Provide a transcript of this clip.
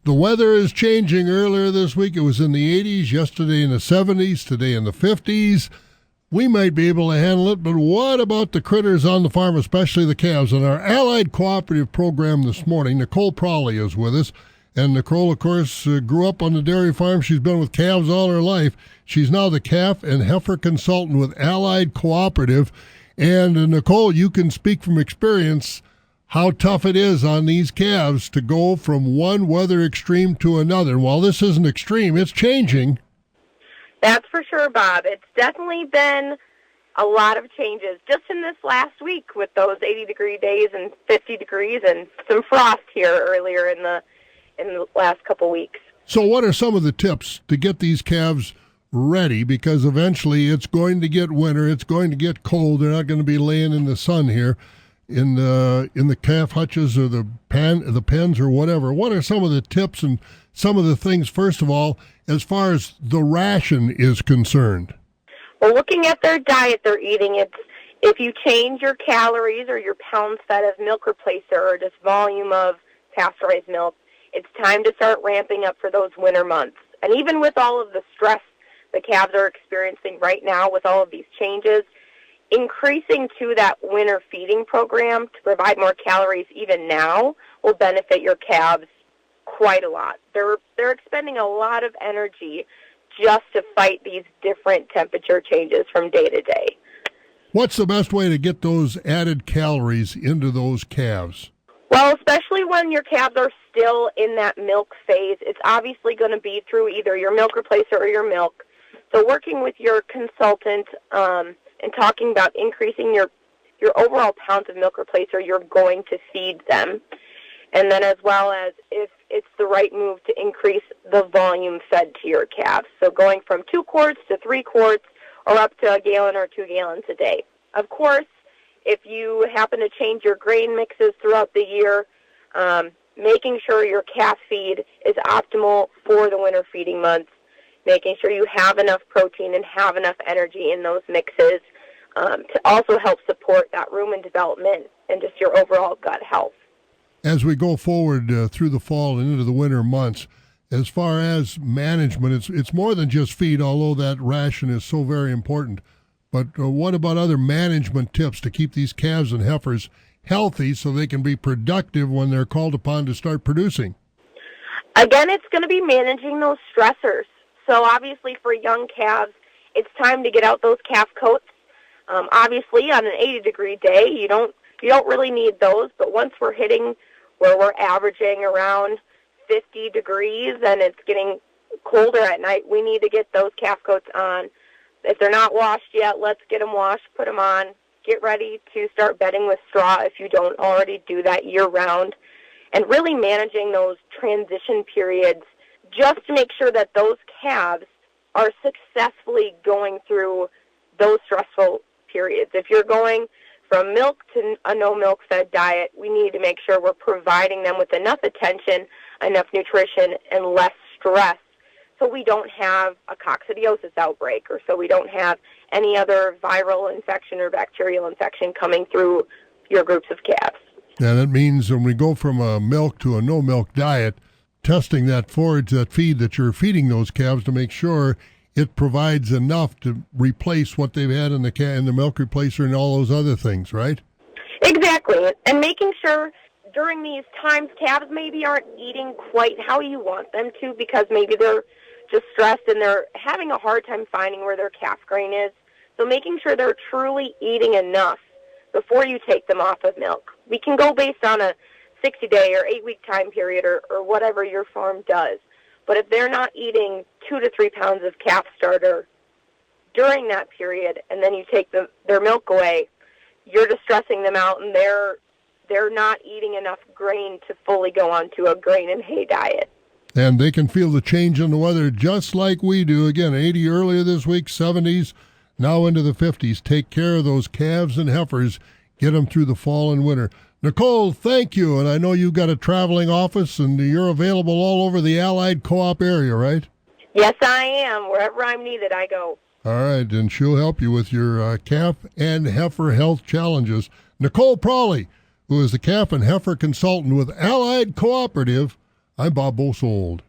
The weather is changing. Earlier this week it was in the 80s, yesterday in the 70s, today in the 50s. We might be able to handle it, but what about the critters on the farm, especially the calves? In our Allied Cooperative program this morning, Nicole Pralle is with us. And Nicole, of course, grew up on the dairy farm. She's been with calves all her life. She's now the calf and heifer consultant with Allied Cooperative. And Nicole, you can speak from experience how tough it is on these calves to go from one weather extreme to another. While this isn't extreme, it's changing. That's for sure, Bob. It's definitely been a lot of changes just in this last week with those 80-degree days and 50 degrees and some frost here earlier in the last couple weeks. So what are some of the tips to get these calves ready? Because eventually it's going to get winter, it's going to get cold. They're not going to be laying in the sun here in the calf hutches or the pens or whatever. What are some of the tips and some of the things, first of all, as far as the ration is concerned? Well, looking at their diet they're eating, if you change your calories or your pounds fed of milk replacer or just volume of pasteurized milk, it's time to start ramping up for those winter months. And even with all of the stress the calves are experiencing right now with all of these changes, increasing to that winter feeding program to provide more calories even now will benefit your calves quite a lot. They're expending a lot of energy just to fight these different temperature changes from day to day. What's the best way to get those added calories into those calves? Well, especially when your calves are still in that milk phase, it's obviously going to be through either your milk replacer or your milk. So working with your consultant and talking about increasing your overall pounds of milk replacer you're going to feed them. And then as well as if it's the right move to increase the volume fed to your calves. So going from 2 quarts to 3 quarts or up to a gallon or 2 gallons a day. Of course, if you happen to change your grain mixes throughout the year, making sure your calf feed is optimal for the winter feeding months, making sure you have enough protein and have enough energy in those mixes to also help support that rumen development and just your overall gut health. As we go forward through the fall and into the winter months, as far as management, it's more than just feed, although that ration is so very important. But what about other management tips to keep these calves and heifers healthy so they can be productive when they're called upon to start producing? Again, it's going to be managing those stressors. So obviously for young calves, it's time to get out those calf coats. Obviously on an 80-degree day, you don't really need those, but once we're hitting where we're averaging around 50 degrees and it's getting colder at night, we need to get those calf coats on. If they're not washed yet, let's get them washed, put them on, get ready to start bedding with straw if you don't already do that year-round, and really managing those transition periods just to make sure that those calves are successfully going through those stressful periods. If you're going from milk to a no-milk fed diet, we need to make sure we're providing them with enough attention, enough nutrition, and less stress so we don't have a coccidiosis outbreak or so we don't have any other viral infection or bacterial infection coming through your groups of calves. And that means when we go from a milk to a no-milk diet, testing that forage, that feed that you're feeding those calves to make sure it provides enough to replace what they've had in the milk replacer and all those other things, right? Exactly. And making sure during these times calves maybe aren't eating quite how you want them to because maybe they're just stressed and they're having a hard time finding where their calf grain is. So making sure they're truly eating enough before you take them off of milk. We can go based on a 60-day or 8-week time period or whatever your farm does. But if they're not eating 2 to 3 pounds of calf starter during that period and then you take their milk away, you're just stressing them out and they're not eating enough grain to fully go onto a grain and hay diet. And they can feel the change in the weather just like we do. Again, 80 earlier this week, 70s, now into the 50s. Take care of those calves and heifers. Get them through the fall and winter. Nicole, thank you. And I know you've got a traveling office and you're available all over the Allied Co-op area, right? Yes, I am. Wherever I'm needed, I go. All right, and she'll help you with your calf and heifer health challenges. Nicole Pralle, who is the calf and heifer consultant with Allied Cooperative I'm Bob Bosold.